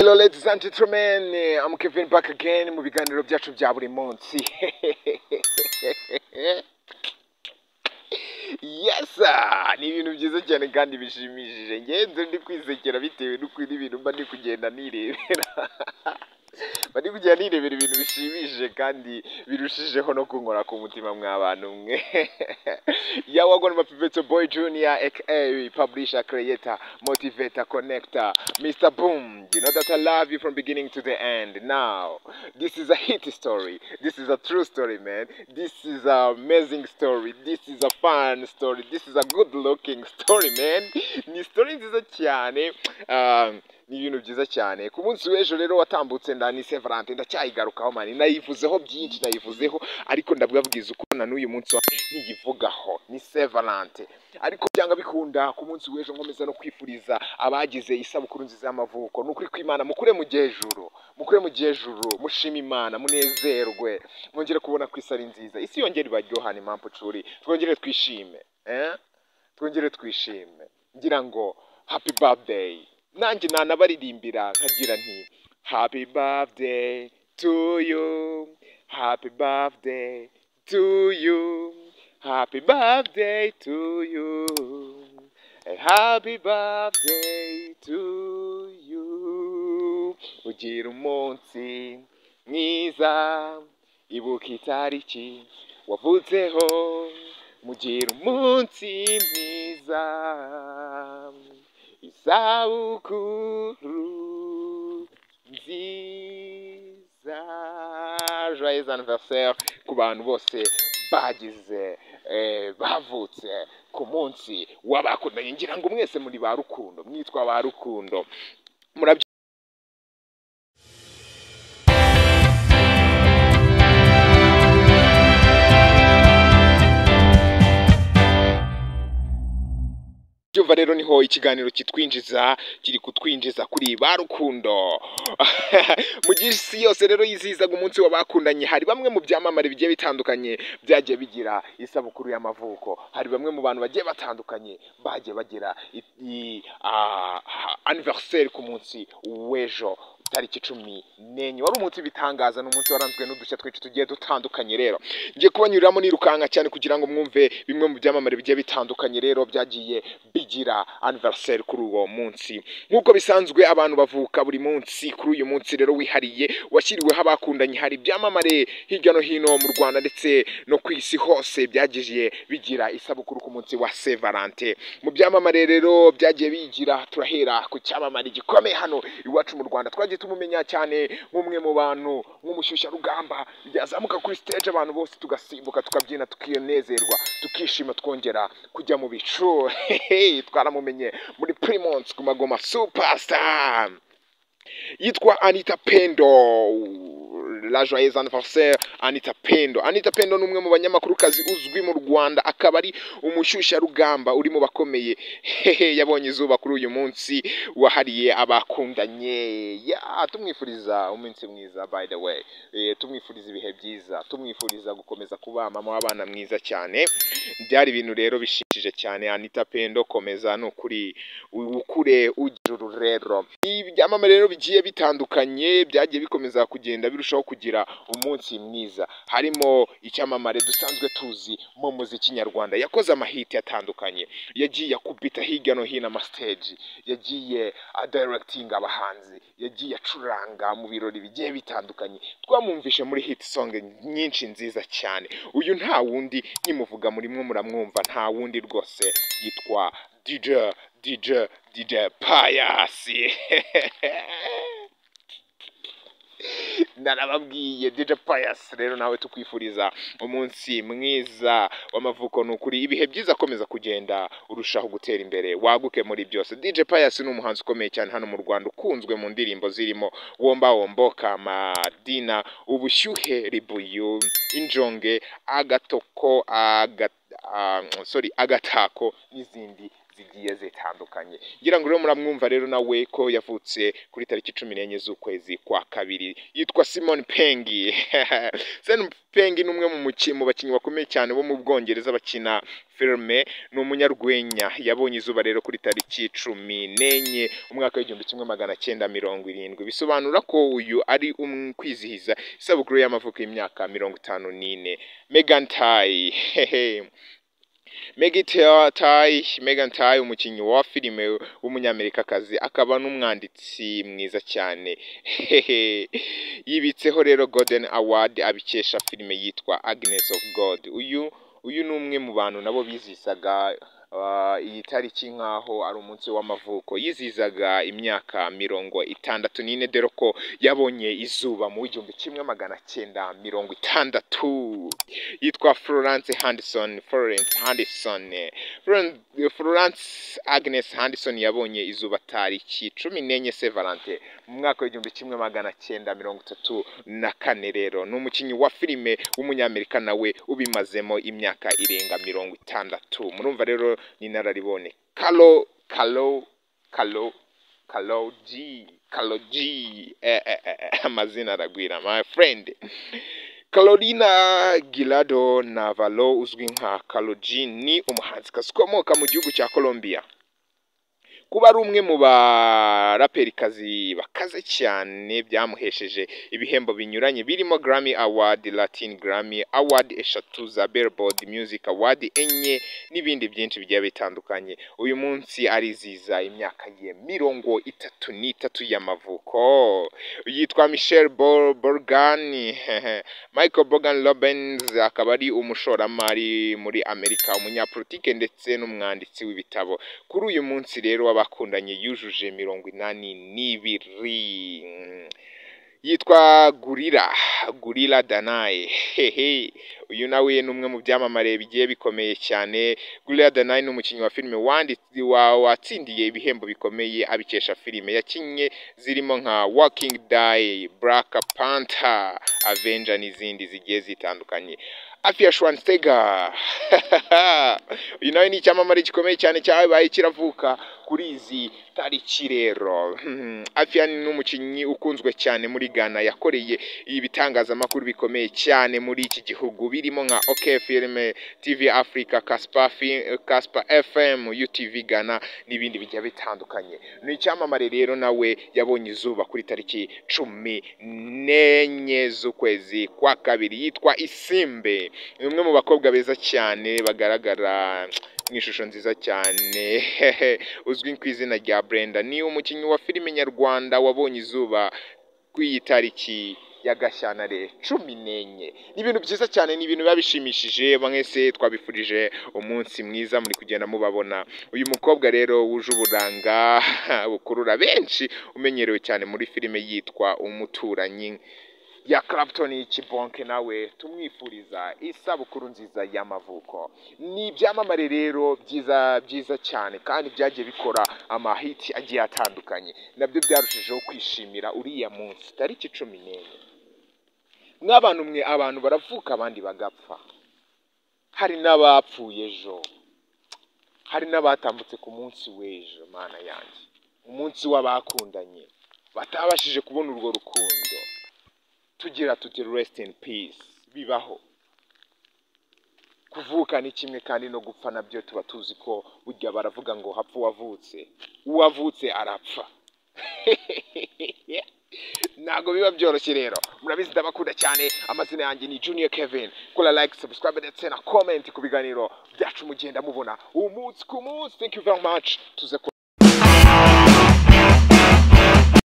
Hello ladies and gentlemen, I'm Kevin back again mu biganiro byacu bya buri munsi. Yes sir, ni ibintu byiza cyane kandi bishimishije. Ngenze ndi kwisekera bitewe n'uko ibintu mba ndi kugenda nirebera. Bari kugenda nirebera ibintu bishimishije kandi birushijeho no kunkora ku mutima mw'abantu mwe. Yeah, we're going to my boy Junior, aka publisher, creator, motivator, connector, Mr. Boom. You know that I love you from beginning to the end. Now, this is a hit story. This is a true story, man. This is an amazing story. This is a fun story. This is a good-looking story, man. Ni story nziza cyane. Ni ibintu byiza cyane. Ku munsi w'ejo rero watambutse ndani valante ndacyayigarukaho mani. Nayivuzeho byinshi, nayivuzeho ariko ndabwabwiza uko na n'uyu munsi ntiyivugaho. Ni valante. Ariko byanga bikunda ku munsi w'ejo nkomeza no kwifuriza abagize isabukuru nziza y'amavuko. Nukuri kw'Imana mukure mu gejuru. Mukure mu gejuru, mushima Imana, munezerwe. Mwongere kubona ku isari nziza. Isi yongere baryohane impamvu curi. Twongere twishime, twongere twishime. Ngira ngo happy birthday. Nanjye nanabaririmbira nkagira nti happy birthday to you, happy birthday to you, happy birthday to you, happy birthday to you. Ugira umunsi mwiza, ibuka itariki wavutseho, mugira umunsi mwiza, isabukuru nziza. Joyeux anniversaire ku bantu bose bagize bavutse ku munsi w'abakundanye. Ngira ngo mwese muri ba rukundo, mwitwa ba rukundo. Byumva rero niho ikiganiro kitwinjiza, kiri kutwinjiza kuri ba rukundo. Mu gisi yose rero yizizaga umunsi w'abakundanye, hari bamwe mu byamamare bigiye bitandukanye byagiye bigira isabukuru y'amavuko. Hari bamwe mu bantu bagiye batandukanye bagiye bagira anniversaire ku munsi w'ejo tariki 14. Wari umunsi bitangaza, n'umunsi waranzwe n'udushya twinshi tugiye dutandukanye. Rero ngiye kubanyuriramo nirukanka cyane kugira ngo mwumve bimwe mu byamamare bigiye bitandukanye rero byagiye bigira anniversaire kuri uwo munsi. Nk'uko bisanzwe abantu bavuka buri munsi, kuri uyu munsi rero wihariye washyiriweho abakundanye. Hari ibyamamare hirya no hino mu Rwanda ndetse no ku isi hose byagiye bigira isabukuru ku munsi wa valante. Mu byamamare rero byagiye bigira, turahera ku cyamamare gikomeye hano iwacu mu Rwanda. Twagiye tumumenya cyane nk'umwe mu bantu, nk'umushyushya rugamba, yazamuka kuri stage abantu bose tugasimbuka, tukabyina, tukinezerwa, tukishima, twongera kujya mu bicu. Twaramumenye muri Primonsi Guma Guma Superstar. Yitwa Anita Pendo. La joyeuse anniversaire Anita Pendo. Anita Pendo numwe mu banyamakurukazi uzwi mu Rwanda, akaba ari umushyushya rugamba uri mu bakomeye. Yabonye izuba kuri uyu munsi wahariye abakundanye. Tumwifuriza umunsi mwiza, by the way. Tumwifuriza ibihe byiza, tumwifuriza gukomeza kuba mama w'abana mwiza cyane. Byari ibintu rero bishimishije cyane. Anita Pendo, komeza n'ukuri ukure ujuru rero. Ibyamamare rero bigiye bitandukanye byagiye bikomeza kugenda birushaho kugira umunsi mwiza. Harimo icyamamare dusanzwe tuzi mu muziki nyarwanda, yakoze amahiti atandukanye, yagiye akubita hirya no hino ama stage, yagiye directing abahanzi, yagiye acuranga mu birori bigiye bitandukanye. Twamwumvishe muri hit song nyinshi nziza cyane. Uyu nta wundi, nimuvuga muri mwe muramwumva, nta wundi rwose, yitwa DJ Pius. Narababwiye DJ Pius rero nawe tukwifuriza umunsi mwiza w'amavuko. N'ukuri ibihe byiza, komeza kugenda urushaho gutera imbere, waguke muri byose. DJ Pius ni umuhanzi ukomeye cyane hano mu Rwanda, ukunzwe mu ndirimbo zirimo Womba Womboka, Madina, Ubushyuhe, Ribuyu, Injonge, Agatoko, Agatako n'izindi zigiye zitandukanye. Ngira ngo rero muramwumva rero nawe ko yavutse kuri tariki 14 z'ukwezi kwa kabiri, yitwa Simon Pengi. Simon Pengi ni umwe mu bakinnyi bakomeye cyane bo mu Bwongereza bakina filme, ni umunyarwenya. Yabonye izuba rero kuri tariki 14 umwaka w'1970. Bisobanura ko uyu ari kwizihiza isabukuru y'amavuko y'imyaka 54. Megan Thai umukinnyi wa filime w'umunyamerikakazi akaba n'umwanditsi mwiza cyane. Yibitseho rero Golden Award abikesha filime yitwa Agnes of God. Uyu ni umwe mu bantu nabo bizisaga iyi tariki nkaho ari umunsi w'amavuko. Yizizaga imyaka 64, dore ko yabonye izuba mu 1960. Yitwa Florence Agnes Henderson yabonye izuba tariki 14 valante mu mwaka w'1934. Rero ni umukinnyi wa filime w'umunyamerika nawe ubimazemo imyaka irenga 60. Murumva rero ni nararibone. Carlo G. Amazina aragwira my friend. Carolina Gilado Navarro uzwi nka Carlo G ni umuhanzikazi ukomoka mu gihugu cya Colombia. Kuba ari umwe mu baraperikazi bakaze cyane byamuhesheje ibihembo binyuranye birimo Grammy Award, Latin Grammy Award 3 za Billboard Music Award 4 n'ibindi byinshi bigiye bitandukanye. Uyu munsi ariziza imyaka ye 33 y'amavuko. Yitwa Michael Borgan Robbins, akaba ari umushoramari muri Amerika, umunyapolitike ndetse n'umwanditsi w'ibitabo. Kuri uyu munsi rero bakundanye yujuje 82. Yitwa Gurira Danae. Uyu nawe ni umwe mu byamamare bigiye bikomeye cyane. Gurira Danae ni umukinnyi wa filime watsindiye ibihembo bikomeye abikesha filime yakinnye zirimo nka Walking Dead, Black Panther, Avenger n'izindi zigiye zitandukanye. Afia Schwarzenegger. Uyu nawe ni icyamamare gikomeye cyane cyabaye kiravuka kuri izi tariki rero. Afia ni umukinnyi ukunzwe cyane muri Ghana, yakoreye ibitangazamakuru bikomeye cyane muri iki gihugu birimo nka OK Film, TV Africa, Casper FM, UTV Ghana n'ibindi bijya bitandukanye. Ni icyamamare rero nawe yabonye izuba kuri tariki 14 z'ukwezi kwa kabiri. Yitwa Isimbe. Ni umwe mu bakobwa beza cyane bagaragara mw'ishusho nziza cyane uzwi ku izina rya Brenda. Ni umukinnyi wa filime nyarwanda wabonye izuba ku iyi tariki ya Gashyantare 14. Ni ibintu byiza cyane, ni ibintu biba bishimishije. Mwese twabifurije umunsi mwiza, muri kugenda mubabona. Uyu mukobwa rero wuje uburanga bukurura benshi, umenyerewe cyane muri filime yitwa Umuturanyi ya Clapton Kibonke, nawe tumwifuriza isabukuru nziza y'amavuko. Ni ibyamamare rero byiza cyane kandi byagiye bikora amahiti agiye atandukanye, nabyo byarushijeho kwishimira uriya munsi tariki 14. Mw'abantu mwe, abantu baravuka abandi bagapfa. Hari n'abapfuye ejo, hari n'abatambutse ku munsi w'ejo. Mana yanjye, umunsi w'abakundanye batabashije kubona urwo rukundo. Tugira tuti rest in peace. Bibaho. Kuvuka ni kimwe kandi no gupfa nabyo tuba tuzi ko burya baravuga ngo hapfa uwavutse, uwavutse arapfa. Ntago biba byoroshye rero. Murabizi ndabakunda cyane. Amazina yanjye ni Junior Kevin. Kora like, subscribe ndetse na comment ku biganiro byacu mugenda mubona umunsi ku munsi. Thank you very much. Tuze